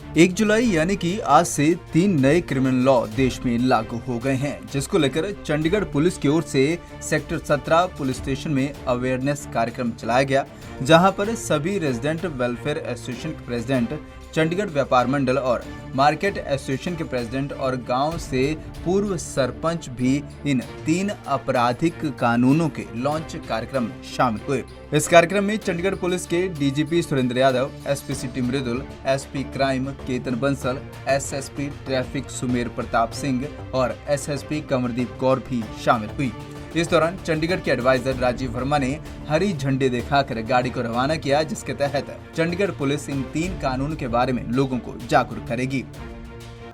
1 जुलाई यानी कि आज से 3 नए क्रिमिनल लॉ देश में लागू हो गए हैं, जिसको लेकर चंडीगढ़ पुलिस की ओर से सेक्टर 17 पुलिस स्टेशन में अवेयरनेस कार्यक्रम चलाया गया, जहां पर सभी रेजिडेंट वेलफेयर एसोसिएशन के प्रेसिडेंट, चंडीगढ़ व्यापार मंडल और मार्केट एसोसिएशन के प्रेसिडेंट और गांव से पूर्व सरपंच भी इन 3 आपराधिक कानूनों के लॉन्च कार्यक्रम में शामिल हुए। इस कार्यक्रम में चंडीगढ़ पुलिस के DGP Surendra Yadav, SP city Mridul, SP crime Ketan Bansal, SSP traffic Sumer Pratap Singh और एसएसपी कमरदीप कौर भी शामिल हुई। इस दौरान चंडीगढ़ के एडवाइजर राजीव वर्मा ने हरी झंडी दिखाकर गाड़ी को रवाना किया, जिसके तहत चंडीगढ़ पुलिस इन 3 कानून के बारे में लोगों को जागरूक करेगी।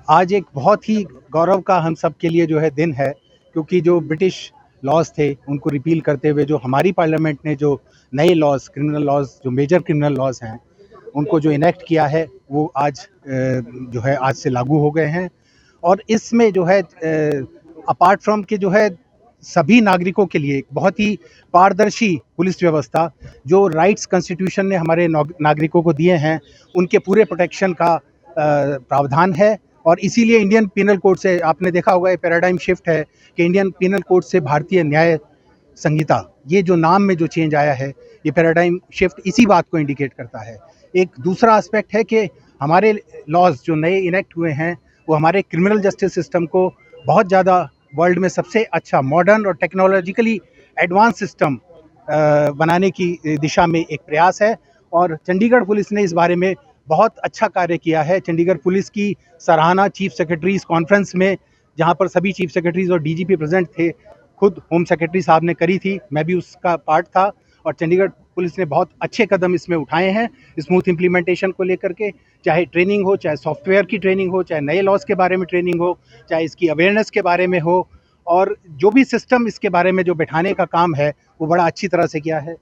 आज एक बहुत ही गौरव का हम सब के लिए जो है दिन है, क्योंकि जो ब्रिटिश लॉज थे उनको रिपील करते हुए जो हमारी पार्लियामेंट ने जो नए लॉज, क्रिमिनल लॉज, जो मेजर क्रिमिनल लॉज हैं उनको जो इनेक्ट किया है वो आज जो है आज से लागू हो गए हैं। और इसमें जो है अपार्ट फ्रॉम के जो है सभी नागरिकों के लिए बहुत ही पारदर्शी पुलिस व्यवस्था, जो राइट्स कॉन्स्टिट्यूशन ने हमारे नागरिकों को दिए हैं, उनके पूरे प्रोटेक्शन का प्रावधान है। और इसीलिए इंडियन पिनल कोड से आपने देखा होगा ये पैराडाइम शिफ्ट है कि इंडियन पिनल कोड से भारतीय न्याय संहिता, ये जो नाम में जो चेंज आया है, ये पैराडाइम शिफ्ट इसी बात को इंडिकेट करता है। एक दूसरा एस्पेक्ट है कि हमारे लॉज जो नए इनेक्ट हुए हैं वो हमारे क्रिमिनल जस्टिस सिस्टम को बहुत ज़्यादा वर्ल्ड में सबसे अच्छा मॉडर्न और टेक्नोलॉजिकली एडवांस सिस्टम बनाने की दिशा में एक प्रयास है। और चंडीगढ़ पुलिस ने इस बारे में बहुत अच्छा कार्य किया है। चंडीगढ़ पुलिस की सराहना चीफ सेक्रेटरीज कॉन्फ्रेंस में, जहां पर सभी चीफ सेक्रेटरीज और डीजीपी प्रेजेंट थे, खुद होम सेक्रेटरी साहब ने करी थी, मैं भी उसका पार्ट था। और चंडीगढ़ पुलिस ने बहुत अच्छे कदम इसमें उठाए हैं स्मूथ इम्प्लीमेंटेशन को लेकर के, चाहे ट्रेनिंग हो, चाहे सॉफ्टवेयर की ट्रेनिंग हो, चाहे नए लॉज के बारे में ट्रेनिंग हो, चाहे इसकी अवेयरनेस के बारे में हो, और जो भी सिस्टम इसके बारे में जो बैठाने का काम है वो बड़ा अच्छी तरह से किया है।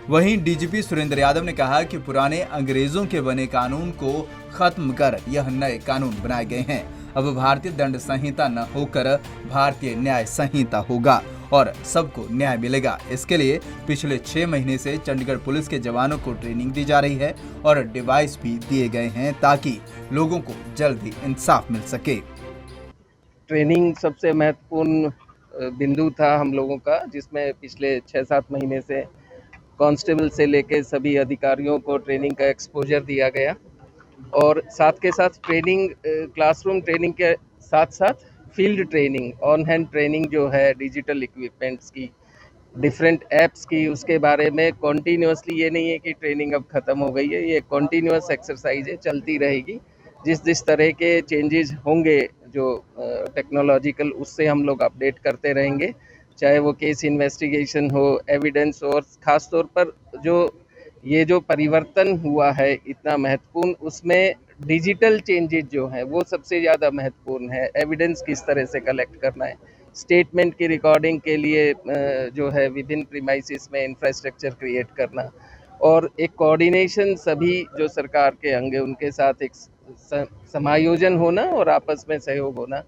वहीं डीजीपी सुरेंद्र यादव ने कहा कि पुराने अंग्रेजों के बने कानून को खत्म कर यह नए कानून बनाए गए हैं। अब भारतीय दंड संहिता न होकर भारतीय न्याय संहिता होगा और सबको न्याय मिलेगा। इसके लिए पिछले 6 महीने से चंडीगढ़ पुलिस के जवानों को ट्रेनिंग दी जा रही है और डिवाइस भी दिए गए हैं ताकि लोगों को जल्दी इंसाफ मिल सके। ट्रेनिंग सबसे महत्वपूर्ण बिंदु था हम लोगों का, जिसमें पिछले 6-7 महीने से कांस्टेबल से लेकर सभी अधिकारियों को ट्रेनिंग का एक्सपोजर दिया गया। और साथ के साथ ट्रेनिंग, क्लासरूम ट्रेनिंग के साथ साथ field training, on hand training जो है डिजिटल इक्विपमेंट्स की, डिफरेंट ऐप्स की, उसके बारे में कॉन्टीन्यूसली, ये नहीं है कि ट्रेनिंग अब ख़त्म हो गई है, ये कॉन्टीन्यूस एक्सरसाइज है, चलती रहेगी। जिस तरह के चेंजेस होंगे जो टेक्नोलॉजिकल, उससे हम लोग अपडेट करते रहेंगे, चाहे वो केस इन्वेस्टिगेशन हो, एविडेंस, और ख़ास तौर पर जो परिवर्तन हुआ है इतना महत्वपूर्ण, उसमें डिजिटल चेंजेस जो हैं वो सबसे ज़्यादा महत्वपूर्ण है। एविडेंस किस तरह से कलेक्ट करना है, स्टेटमेंट की रिकॉर्डिंग के लिए जो है विभिन्न प्रीमाइसिस में इंफ्रास्ट्रक्चर क्रिएट करना, और एक कोऑर्डिनेशन सभी जो सरकार के अंग उनके साथ एक समायोजन होना और आपस में सहयोग होना,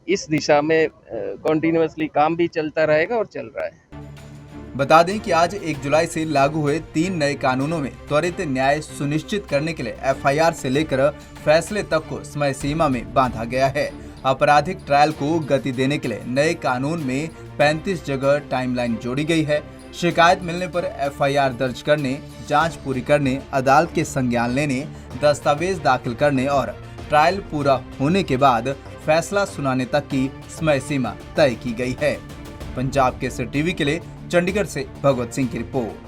इस दिशा में कॉन्टिन्यूसली काम भी चलता रहेगा और चल रहा है। बता दें कि आज 1 जुलाई से लागू हुए 3 नए कानूनों में त्वरित न्याय सुनिश्चित करने के लिए एफआईआर से लेकर फैसले तक को समय सीमा में बांधा गया है। आपराधिक ट्रायल को गति देने के लिए नए कानून में 35 जगह टाइमलाइन जोड़ी गई है। शिकायत मिलने पर एफआईआर दर्ज करने, जांच पूरी करने, अदालत के संज्ञान लेने, दस्तावेज दाखिल करने और ट्रायल पूरा होने के बाद फैसला सुनाने तक की समय सीमा तय की गई है। पंजाब केसरी टीवी के लिए चंडीगढ़ से भगवत सिंह की रिपोर्ट।